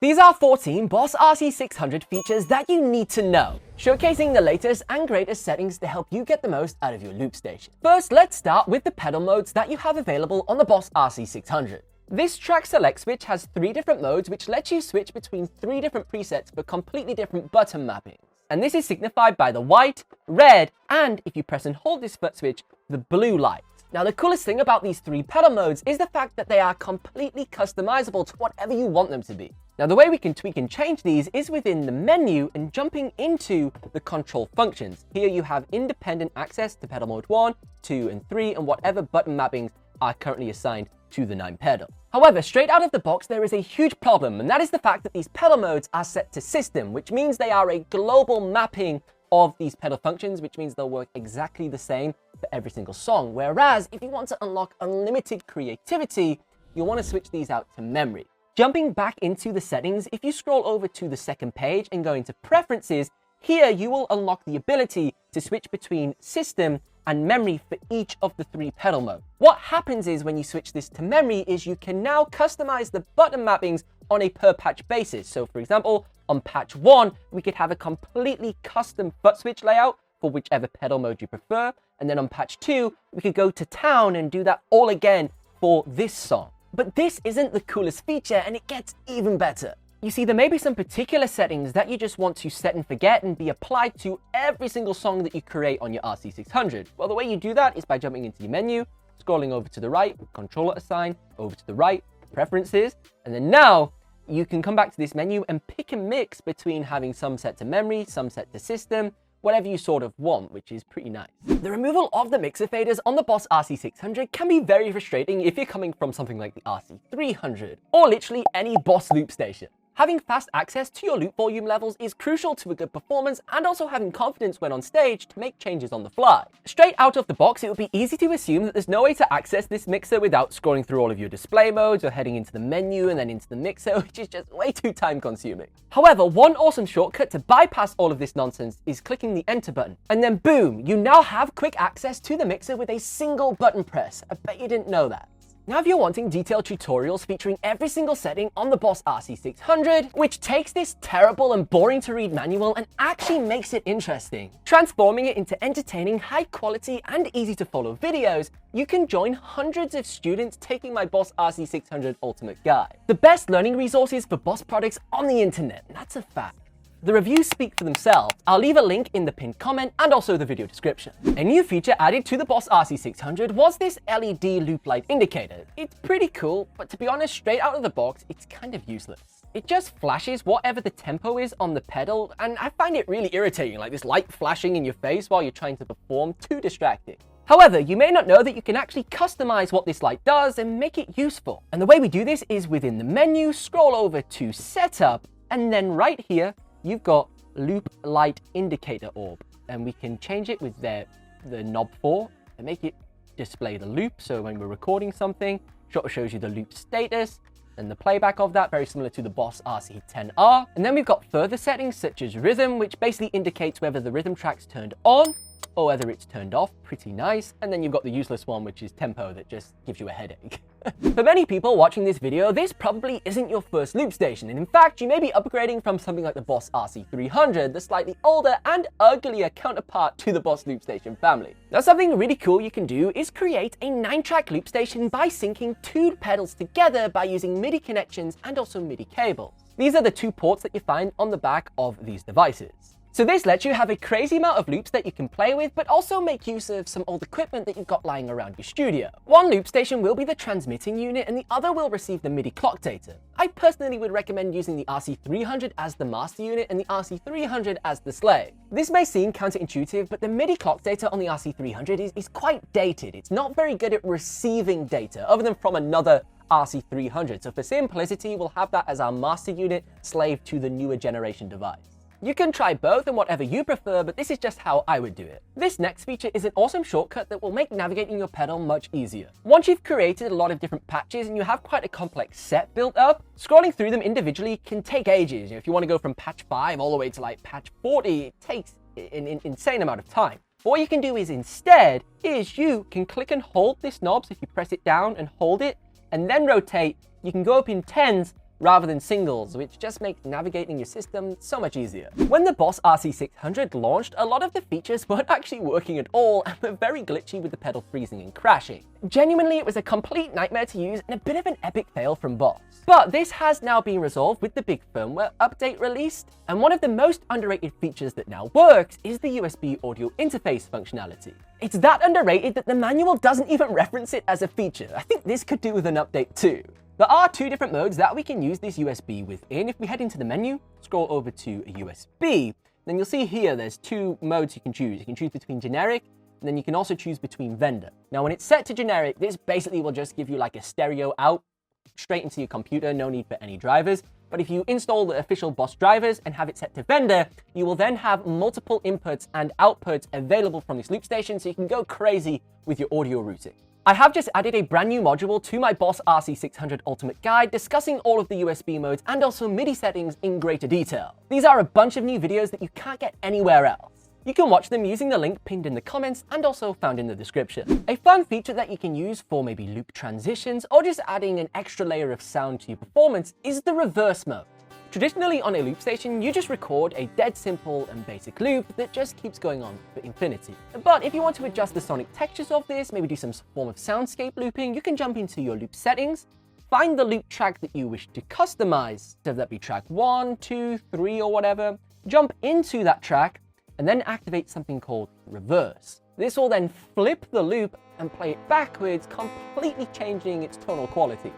These are 14 Boss RC-600 features that you need to know, showcasing the latest and greatest settings to help you get the most out of your loop station. First, let's start with the pedal modes that you have available on the Boss RC-600. This track select switch has 3 different modes which lets you switch between 3 different presets for completely different button mappings. And this is signified by the white, red, and if you press and hold this foot switch, the blue light. Now the coolest thing about these 3 pedal modes is the fact that they are completely customizable to whatever you want them to be. Now the way we can tweak and change these is within the menu and jumping into the control functions. Here you have independent access to pedal mode 1, 2, and 3, and whatever button mappings are currently assigned to the 9 pedals. However, straight out of the box, there is a huge problem, and that is the fact that these pedal modes are set to system, which means they are a global mapping of these pedal functions, which means they'll work exactly the same for every single song. Whereas if you want to unlock unlimited creativity, you'll want to switch these out to memory. Jumping back into the settings, if you scroll over to the second page and go into preferences, here you will unlock the ability to switch between system and memory for each of the 3 pedal modes. What happens is when you switch this to memory is you can now customize the button mappings on a per patch basis. So for example, on patch 1, we could have a completely custom foot switch layout for whichever pedal mode you prefer. And then on patch 2, we could go to town and do that all again for this song. But this isn't the coolest feature, and it gets even better. You see, there may be some particular settings that you just want to set and forget and be applied to every single song that you create on your RC-600. Well, the way you do that is by jumping into your menu, scrolling over to the right, controller assign, over to the right, preferences, and then now you can come back to this menu and pick and mix between having some set to memory, some set to system, whatever you sort of want, which is pretty nice. The removal of the mixer faders on the Boss RC-600 can be very frustrating if you're coming from something like the RC-300, or literally any Boss loop station. Having fast access to your loop volume levels is crucial to a good performance, and also having confidence when on stage to make changes on the fly. Straight out of the box, it would be easy to assume that there's no way to access this mixer without scrolling through all of your display modes or heading into the menu and then into the mixer, which is just way too time consuming. However, one awesome shortcut to bypass all of this nonsense is clicking the enter button. And then boom, you now have quick access to the mixer with a single button press. I bet you didn't know that. Now, if you're wanting detailed tutorials featuring every single setting on the Boss RC-600, which takes this terrible and boring to read manual and actually makes it interesting, transforming it into entertaining, high quality, and easy to follow videos, you can join hundreds of students taking my Boss RC-600 Ultimate Guide. The best learning resources for Boss products on the internet, and that's a fact. The reviews speak for themselves. I'll leave a link in the pinned comment and also the video description. A new feature added to the Boss RC-600 was this LED loop light indicator. It's pretty cool, but to be honest, straight out of the box, it's kind of useless. It just flashes whatever the tempo is on the pedal, and I find it really irritating, like this light flashing in your face while you're trying to perform, too distracting. However, you may not know that you can actually customize what this light does and make it useful. And the way we do this is within the menu, scroll over to Setup, and then right here, you've got loop light indicator orb, and we can change it with the knob 4 and make it display the loop. So when we're recording something, it shows you the loop status and the playback of that, very similar to the Boss RC-10R. And then we've got further settings such as rhythm, which basically indicates whether the rhythm track's turned on or whether it's turned off. Pretty nice. And then you've got the useless one, which is tempo, that just gives you a headache. For many people watching this video, this probably isn't your first loop station, and in fact, you may be upgrading from something like the Boss RC-300, the slightly older and uglier counterpart to the Boss loop station family. Now, something really cool you can do is create a 9-track loop station by syncing 2 pedals together by using MIDI connections and also MIDI cables. These are the 2 ports that you find on the back of these devices. So this lets you have a crazy amount of loops that you can play with, but also make use of some old equipment that you've got lying around your studio. One loop station will be the transmitting unit, and the other will receive the MIDI clock data. I personally would recommend using the RC-300 as the master unit and the RC-300 as the slave. This may seem counterintuitive, but the MIDI clock data on the RC-300 is quite dated. It's not very good at receiving data, other than from another RC-300. So for simplicity, we'll have that as our master unit, slave to the newer generation device. You can try both and whatever you prefer, but this is just how I would do it. This next feature is an awesome shortcut that will make navigating your pedal much easier. Once you've created a lot of different patches and you have quite a complex set built up, scrolling through them individually can take ages. If you want to go from patch 5 all the way to like patch 40, it takes an insane amount of time. But what you can do is instead, you can click and hold this knob. So if you press it down and hold it and then rotate, you can go up in tens rather than singles, which just makes navigating your system so much easier. When the Boss RC-600 launched, a lot of the features weren't actually working at all and were very glitchy with the pedal freezing and crashing. Genuinely, it was a complete nightmare to use and a bit of an epic fail from Boss. But this has now been resolved with the big firmware update released, and one of the most underrated features that now works is the USB audio interface functionality. It's that underrated that the manual doesn't even reference it as a feature. I think this could do with an update too. There are two different modes that we can use this USB within. If we head into the menu, scroll over to a USB, then you'll see here there's two modes you can choose. You can choose between generic, and then you can also choose between vendor. Now, when it's set to generic, this basically will just give you like a stereo out straight into your computer, no need for any drivers. But if you install the official Boss drivers and have it set to vendor, you will then have multiple inputs and outputs available from this loop station, so you can go crazy with your audio routing. I have just added a brand new module to my Boss RC-600 Ultimate Guide discussing all of the USB modes and also MIDI settings in greater detail. These are a bunch of new videos that you can't get anywhere else. You can watch them using the link pinned in the comments and also found in the description. A fun feature that you can use for maybe loop transitions or just adding an extra layer of sound to your performance is the reverse mode. Traditionally on a loop station, you just record a dead simple and basic loop that just keeps going on for infinity. But if you want to adjust the sonic textures of this, maybe do some form of soundscape looping, you can jump into your loop settings, find the loop track that you wish to customize, whether that be track 1, 2, 3, or whatever, jump into that track, and then activate something called reverse. This will then flip the loop and play it backwards, completely changing its tonal quality.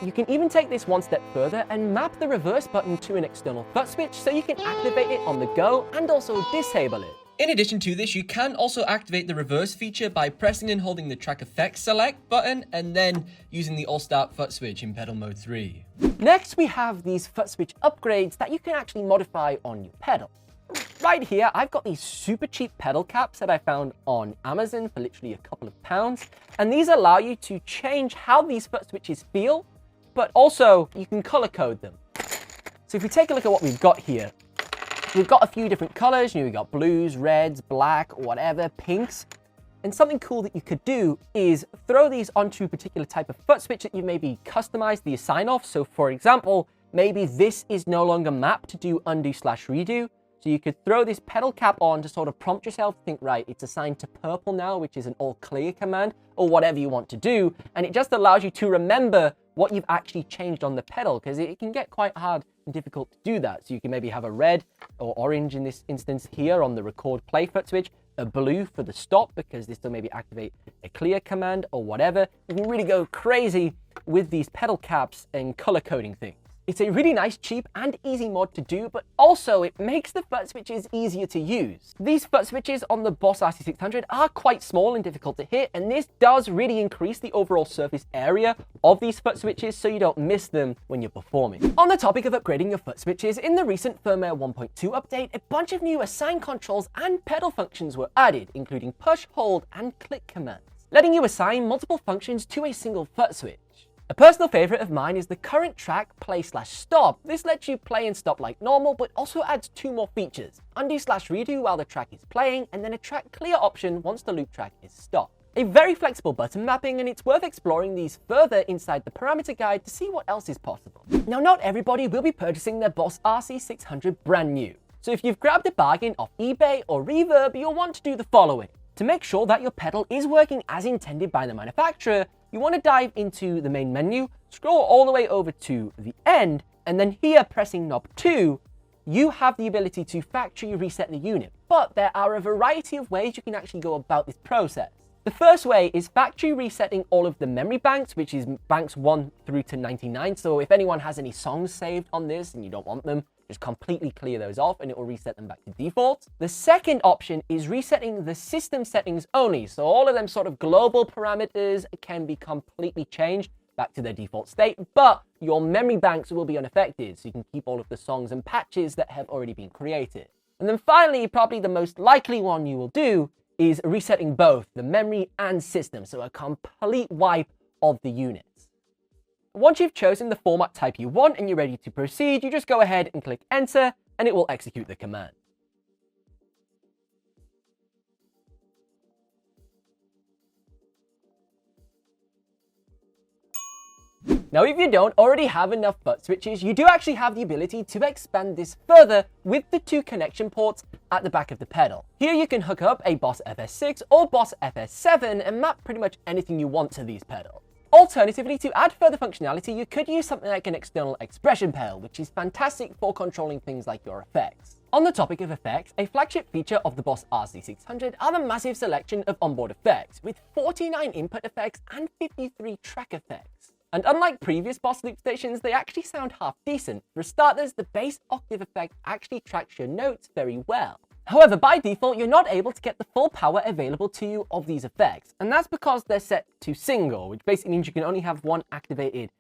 You can even take this one step further and map the reverse button to an external Footswitch so you can activate it on the go and also disable it. In addition to this, you can also activate the reverse feature by pressing and holding the track effects select button and then using the all-start Footswitch in pedal mode 3. Next, we have these Footswitch upgrades that you can actually modify on your pedal. Right here, I've got these super cheap pedal caps that I found on Amazon for literally a couple of pounds. And these allow you to change how these Footswitches feel, but also you can color code them. So if we take a look at what we've got here, we've got a few different colors. We've got blues, reds, black, whatever, pinks. And something cool that you could do is throw these onto a particular type of Footswitch that you maybe customized the assign of. So for example, maybe this is no longer mapped to do undo/redo. So you could throw this pedal cap on to sort of prompt yourself to think, right, it's assigned to purple now, which is an all clear command, or whatever you want to do. And it just allows you to remember what you've actually changed on the pedal, because it can get quite hard and difficult to do that. So you can maybe have a red or orange in this instance here on the record play Footswitch, a blue for the stop, because this will maybe activate a clear command or whatever. You can really go crazy with these pedal caps and color coding things. It's a really nice, cheap, and easy mod to do, but also it makes the Footswitches easier to use. These Footswitches on the Boss RC-600 are quite small and difficult to hit, and this does really increase the overall surface area of these Footswitches so you don't miss them when you're performing. On the topic of upgrading your Footswitches, in the recent firmware 1.2 update, a bunch of new assign controls and pedal functions were added, including push, hold, and click commands, letting you assign multiple functions to a single Footswitch. A personal favorite of mine is the current track play/stop. This lets you play and stop like normal, but also adds two more features: undo/redo while the track is playing, and then a track clear option once the loop track is stopped. A very flexible button mapping, and it's worth exploring these further inside the parameter guide to see what else is possible. Now, not everybody will be purchasing their Boss RC-600 brand new. So if you've grabbed a bargain off eBay or Reverb, you'll want to do the following. To make sure that your pedal is working as intended by the manufacturer, you want to dive into the main menu, scroll all the way over to the end, and then here pressing knob 2, you have the ability to factory reset the unit. But there are a variety of ways you can actually go about this process. The first way is factory resetting all of the memory banks, which is banks 1 through to 99. So if anyone has any songs saved on this and you don't want them, just completely clear those off and it will reset them back to default. The second option is resetting the system settings only. So all of them sort of global parameters can be completely changed back to their default state, but your memory banks will be unaffected. So you can keep all of the songs and patches that have already been created. And then finally, probably the most likely one you will do is resetting both the memory and system. So a complete wipe of the units. Once you've chosen the format type you want and you're ready to proceed, you just go ahead and click enter and it will execute the command. Now, if you don't already have enough foot switches, you do actually have the ability to expand this further with the 2 connection ports at the back of the pedal. Here you can hook up a Boss FS6 or Boss FS7 and map pretty much anything you want to these pedals. Alternatively, to add further functionality, you could use something like an external expression pedal, which is fantastic for controlling things like your effects. On the topic of effects, a flagship feature of the Boss RC-600 are the massive selection of onboard effects, with 49 input effects and 53 track effects. And unlike previous Boss loop stations, they actually sound half decent. For starters, the bass octave effect actually tracks your notes very well. However, by default, you're not able to get the full power available to you of these effects, and that's because they're set to single, which basically means you can only have one activated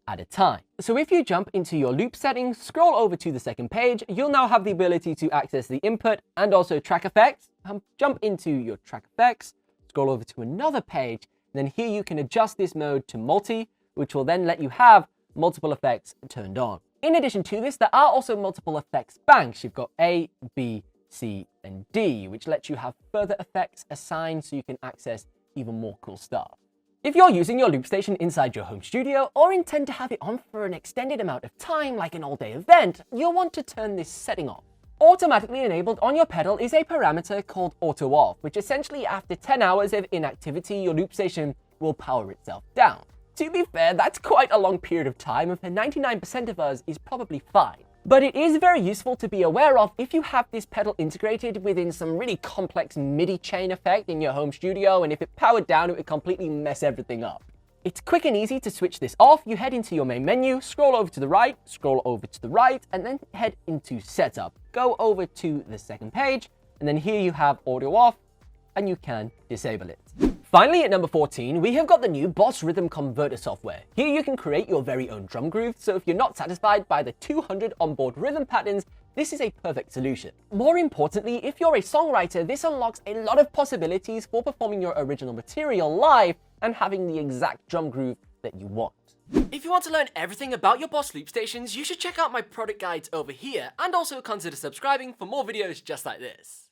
at a time. So if you jump into your loop settings, scroll over to the second page, you'll now have the ability to access the input and also track effects. Jump into your track effects, scroll over to another page, and then here you can adjust this mode to multi, which will then let you have multiple effects turned on. In addition to this, there are also multiple effects banks. You've got A, B, C, and D, which lets you have further effects assigned so you can access even more cool stuff. If you're using your loop station inside your home studio or intend to have it on for an extended amount of time, like an all-day event, you'll want to turn this setting off. Automatically enabled on your pedal is a parameter called auto off, which essentially after 10 hours of inactivity, your loop station will power itself down. To be fair, that's quite a long period of time, and for 99% of us is probably fine. But it is very useful to be aware of if you have this pedal integrated within some really complex MIDI chain effect in your home studio, and if it powered down, it would completely mess everything up. It's quick and easy to switch this off. You head into your main menu, scroll over to the right, and then head into setup. Go over to the second page, and then here you have audio off, and you can disable it. Finally, at number 14, we have got the new Boss Rhythm Converter software. Here you can create your very own drum groove, so if you're not satisfied by the 200 onboard rhythm patterns, this is a perfect solution. More importantly, if you're a songwriter, this unlocks a lot of possibilities for performing your original material live and having the exact drum groove that you want. If you want to learn everything about your Boss loop stations, you should check out my product guides over here, and also consider subscribing for more videos just like this.